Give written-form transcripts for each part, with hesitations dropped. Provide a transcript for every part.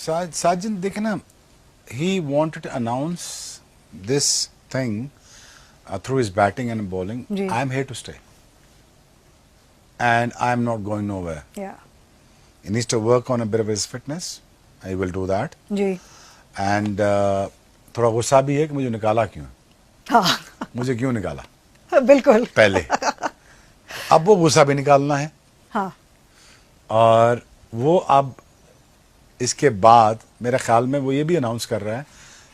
साजिद देखे ना, he wanted to announce this thing through his batting and bowling. I'm here to stay, and I'm not going nowhere. Yeah. He needs to work on a bit of his fitness. I will do that. Ji. And थोड़ा गुस्सा भी है कि मुझे निकाला क्यों? हाँ. मुझे क्यों निकाला? बिल्कुल. पहले. अब वो गुस्सा भी निकालना है. हाँ. और वो अब इसके बाद मेरे ख्याल में वो ये भी अनाउंस कर रहा है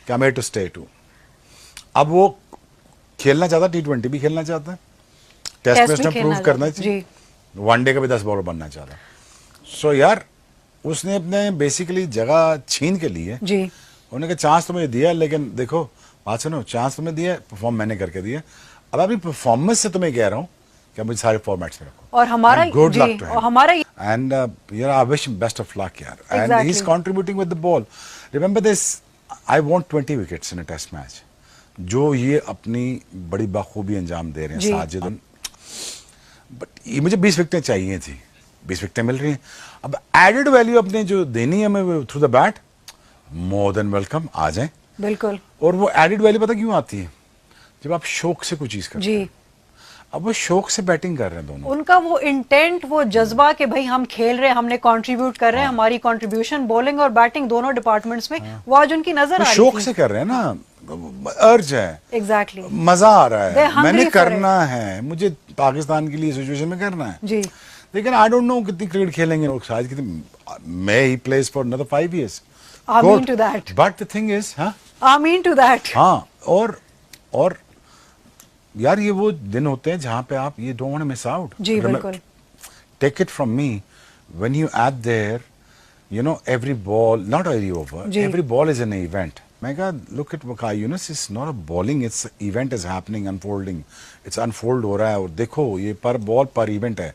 कि I'm here to stay too. अब वो खेलना चाहता, T20 भी खेलना चाहता है, टेस्ट मैच में प्रूव करना चाहिए, वनडे का भी 10 बॉलर बनना चाहता है. सो यार उसने अपने बेसिकली जगह छीन के लिए जी. उन्होंने कहा चांस तो मुझे दिया, लेकिन देखो बात सुनो, चांस तुम्हें दिया, परफॉर्म मैंने करके दिया. अब अपनी परफॉर्मेंस से तुम्हें कह रहा हूँ कि मुझे सारे फॉर्मेट्स में रखो. और हमारा गुड लक टू और हमारा एंड यार I wish him best of luck यार. And he is contributing with the ball. Remember this, I want 20 wickets in a test match, जो ये अपनी बड़ी बखूबी अंजाम दे रहे हैं साजिद. बट ये मुझे 20 विकेटें चाहिए थी, 20 विकेटें मिल रही हैं. अब एडेड वैल्यू अपने जो देनी है हमें through the bat, more than welcome, आ जाए. बिल्कुल. और वो एडेड वैल्यू पता क्यों आती है? जब आप शौक से कोई चीज करते हैं. अब वो शौक से बैटिंग कर रहे हैं दोनों. उनका वो इंटेंट, वो जज्बा कि भाई हम खेल रहे हैं, हमने कंट्रीब्यूट कर रहे हैं, हमारी कंट्रीब्यूशन बॉलिंग और बैटिंग दोनों डिपार्टमेंट्स में वो आज उनकी नजर आ रही है. शौक से कर रहे हैं ना, अर्ज है. एग्जैक्टली. मजा आ रहा है, मैंने करना है, मुझे पाकिस्तान के लिए सिचुएशन में करना है जी. लेकिन आई डोंट नो कितनी क्रिकेट खेलेंगे लोग, शायद कितनी. May he place for another 5 years. Amen to that. But the thing is, amen to that. हाँ. और यार ये वो दिन होते हैं जहां पे आप ये don't want to miss out. जी बिल्कुल. Take it from me, when you at there, you know, every ball, not every over, every ball is an event. मैं कहा, look at Wakai Yunus, it's not a bowling, it's event is happening, unfolding. It's unfold हो रहा है, और देखो ये पर ball पर इवेंट है.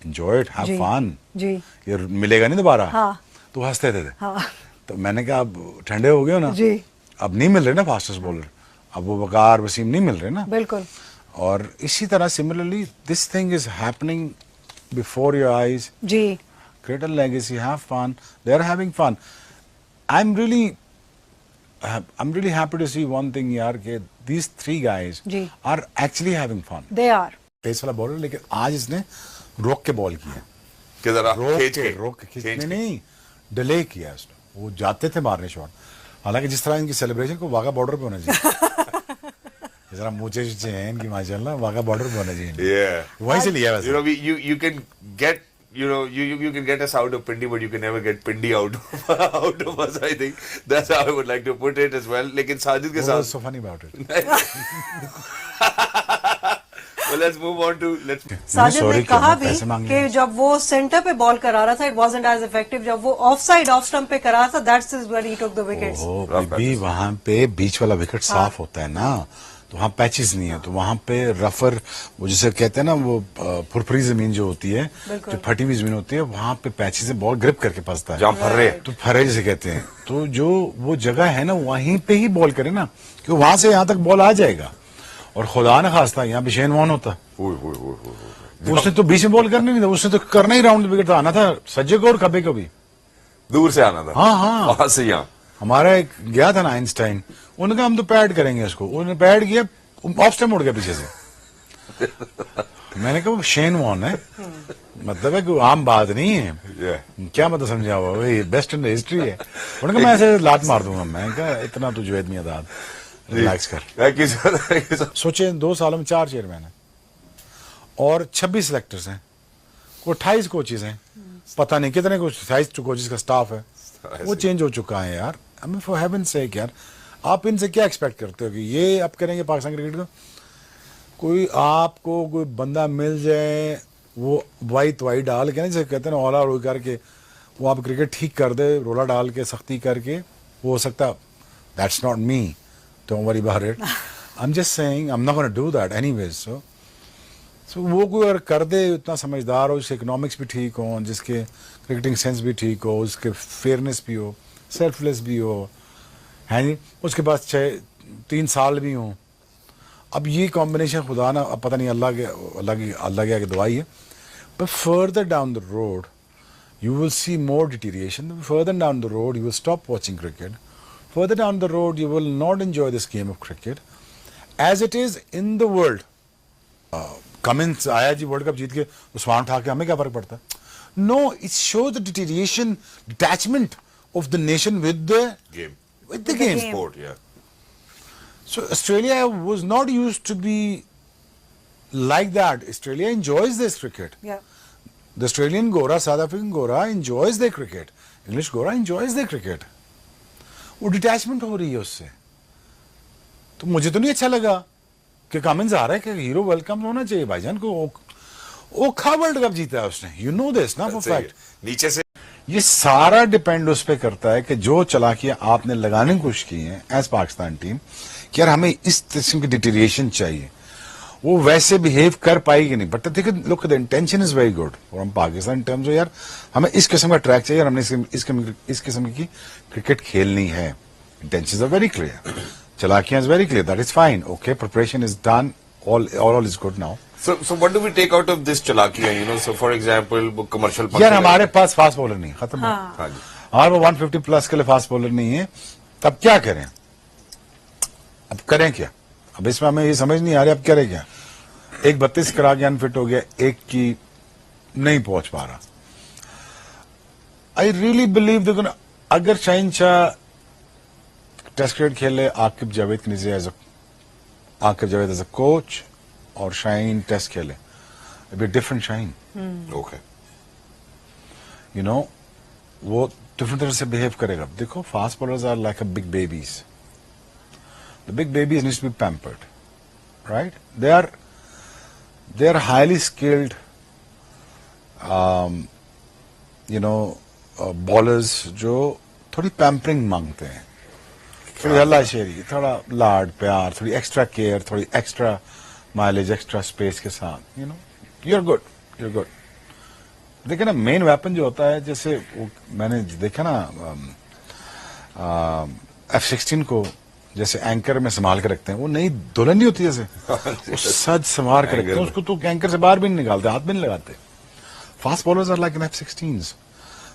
Enjoy it, have fun. जी. ये मिलेगा नहीं दोबारा. हाँ. तो हंसते थे. हाँ. तो मैंने कहा अब ठंडे हो गए हो ना. जी. अब नहीं मिल रहे ना फास्टेस्ट बॉलर, अब वो वकार वसीम नहीं मिल रहे ना. बिल्कुल. और इसी तरह similarly this thing is happening before your eyes. जी. Create a legacy, have fun. They're having fun. I'm really happy to see one thing यार कि these 3 guys are actually having fun. They are. Pace वाला bowler, लेकिन आज इसने रोक के ball किया. किधर रोक के खींचने नहीं, डिले किया उसने. वो जाते थे मारने शॉट. हालांकि जिस तरह इनकी सेलिब्रेशन को वाघा बॉर्डर पे होना चाहिए. जरा मुझे हैं इनकी माशाल्लाह, वाघा बॉर्डर पे होना चाहिए. वहीं से लिया वैसे. You know, you can get, you know, you can get us out of Pindi, but you can never get Pindi out of us. I think that's how I would like to put it as well. लेकिन साजिद के साथ. What's so funny about it? Well, let's move on to Sajid ने कहा भी कि जब वो centre पे बॉल करा रहा था, it wasn't as effective. जब वो ऑफ साइड ऑफ स्टंप पे करा था, that's where he took the wickets. भी वहाँ पे बीच वाला विकेट साफ होता है ना, तो वहाँ पैचेस नहीं है, तो वहाँ पे रफर, वो जिसे कहते हैं ना, वो फुरफुरी जमीन जो होती है, जो फटी हुई जमीन होती है, वहाँ पे पैचेस से बॉल ग्रिप करके फंसता है. जहाँ फर्रे, तो फर्रे जिसे कहते हैं. तो जो वो जगह है ना, वहीं पे ही बॉल करे ना, क्योंकि वहां से यहाँ तक बॉल आ जाएगा. और खुदा न खास्ता यहाँ पे शेन वॉर्न होता. उसने तो बीच में बॉल करने नहीं था, उसने तो करना ही राउंड विकेट आना था सज्जे को और कबे को भी दूर से आना था. हाँ. वहां से यहाँ हमारा एक गया था ना आइंस्टाइन, उन्होंने कहा हम तो पैड करेंगे इसको, उन्होंने पैड किया, ऑफ स्टंप उड़ गया पीछे से. मैंने कहा वो शेन वॉर्न है, मतलब है कि आम बात नहीं है. क्या मतलब समझा हुआ, वही बेस्ट इन हिस्ट्री है. उन्होंने कहा मैं ऐसे लात मार दूंगा. मैं कहा इतना तो जुवैद मियादाद, रिलैक्स कर. सोचे 2 सालों में 4 चेयरमैन है और 26 सिलेक्टर्स हैं, वो 28 कोचेज हैं, पता नहीं कितने 28 कोचेज का स्टाफ है. वो चेंज हो चुका है यार. आई मीन फॉर हेवन सेक यार, आप इनसे क्या एक्सपेक्ट करते हो कि ये अब करेंगे पाकिस्तान क्रिकेट को? कोई आपको कोई बंदा मिल जाए, वो वाई डाल के ना, जैसे कहते हैं ना, ओला रोई करके वो आप क्रिकेट ठीक कर दे, रोला डाल के सख्ती करके, वो हो सकता. That's not me, don't worry about it. I am just saying I am not gonna do that anyways. So वो कोई अगर कर दे, इतना समझदार हो, जिसके इकोनॉमिक्स भी ठीक हो, जिसके क्रिकेटिंग सेंस भी ठीक हो, उसके फेयरनेस भी हो, सेल्फलेस भी हो, है नहीं, उसके पास 3 साल भी हों. अब ये कॉम्बिनेशन खुदा ना, अब पता नहीं अल्लाह की दुआई है. But further down the road you will see more deterioration. Further down the road, you will stop watching cricket. Further down the road, you will not enjoy this game of cricket as it is in the world. Cummins आया जी world cup जीत के तो स्वान उठा के हमें क्या फर्क पड़ता? No, it shows the deterioration, detachment of the nation with the Game. With the game. Sport, yeah. So Australia was not used to be like that. Australia enjoys this cricket. Yeah. The Australian Gora, South African Gora enjoys their cricket. English Gora enjoys their cricket. वो detachment हो रही है उससे. तो मुझे तो नहीं अच्छा लगा कि कमेंट्स आ रहा है कि हीरो वेलकम होना चाहिए भाईजान को. ओखा वर्ल्ड कप जीता है उसने. यू नो दिस ना फॉर फैक्ट. नीचे से ये सारा डिपेंड उस पर करता है कि जो चालाकियां आपने लगाने की कोशिश की हैं एज पाकिस्तान टीम कि यार हमें इस किस्म की डिटेरिएशन चाहिए, वो वैसे बिहेव कर पाएगी नहीं. बट देखिए look the intention is very good from Pakistan in terms of यार हमें इस किस्म का ट्रैक चाहिए और हमने इस किस्म की क्रिकेट खेलनी है. इंटेंशंस आर वेरी क्लियर, चालाकियां is very clear, that is fine. Okay, preparation is done, all is good now. So what do we take out of this chalakiya? You know, so for example, वो commercial. यार हमारे पास fast bowler नहीं, खत्म. हाँ जी. हमारे वो 150 plus के लिए फास्ट बॉलर नहीं है. तब क्या करें? अब करें क्या? अब इसमें हमें ये समझ नहीं आ रही अब करें क्या. एक 32 करा के अनफिट हो गया, एक की नहीं पहुंच पा रहा. आई रियली बिलीव देखो ना, अगर शाहीन शाह टेस्ट क्रिकेट खेले आकिब जावेद के नीचे एज अ कोच और शाहीन टेस्ट खेले, be different Shaheen. Okay. You know वो डिफरेंट तरह से बिहेव करेगा. देखो fast bowlers are like a big babies. The big babies needs to be pampered, right? They are highly skilled you know bowlers जो थोड़ी pampering मांगते हैं, थोड़ी हल्लाशेरी, थोड़ा लाड प्यार, थोड़ी एक्स्ट्रा केयर, थोड़ी एक्स्ट्रा माइलेज, एक्स्ट्रा स्पेस के साथ. You know you are good. देखिए ना मेन वेपन जो होता है, जैसे वो मैंने देखा ना F-16 को जैसे एंकर में संभाल के रखते हैं, वो नई दुल्हन नहीं होती जैसे वो सज संभाल के रखते हैं उसको, तो एंकर से बाहर भी नहीं निकालते, हाथ भी नहीं लगाते. Fast bowlers are like an F-16s.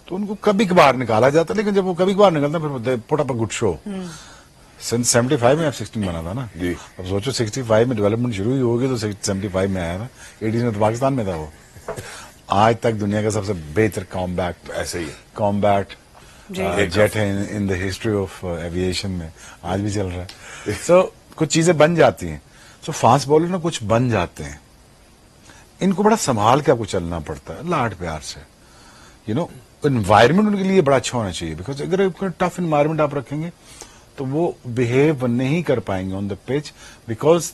तो उनको कभी कभार निकाला जाता है, लेकिन जब वो कभी कभार निकलता है फिर put up a good show. Since 75 में F-16 बना था ना जी. अब सोचो 65 में डेवलपमेंट शुरू हुई होगी तो 75 में आया था. 80s में तो पाकिस्तान में था वो. आज तक दुनिया का सबसे बेहतर ऐसे ही कॉम्बैट जेट है in the history of aviation में, आज भी चल रहा है. सो कुछ चीजें बन जाती हैं. सो फास्ट बॉलर ना कुछ बन जाते हैं, इनको बड़ा संभाल के आपको चलना पड़ता है, लाड प्यार से. यू नो एनवायरमेंट उनके लिए बड़ा अच्छा होना चाहिए, बिकॉज अगर टफ एनवायरमेंट आप रखेंगे तो वो बिहेव नहीं कर पाएंगे on the pitch, because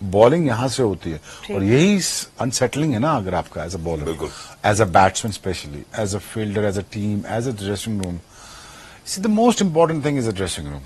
bowling यहां से होती है. और यही अनसेटलिंग है ना अगर आपका as a bowler, as a batsman specially, as a fielder, as a team, as a dressing room. The most important thing is a dressing room.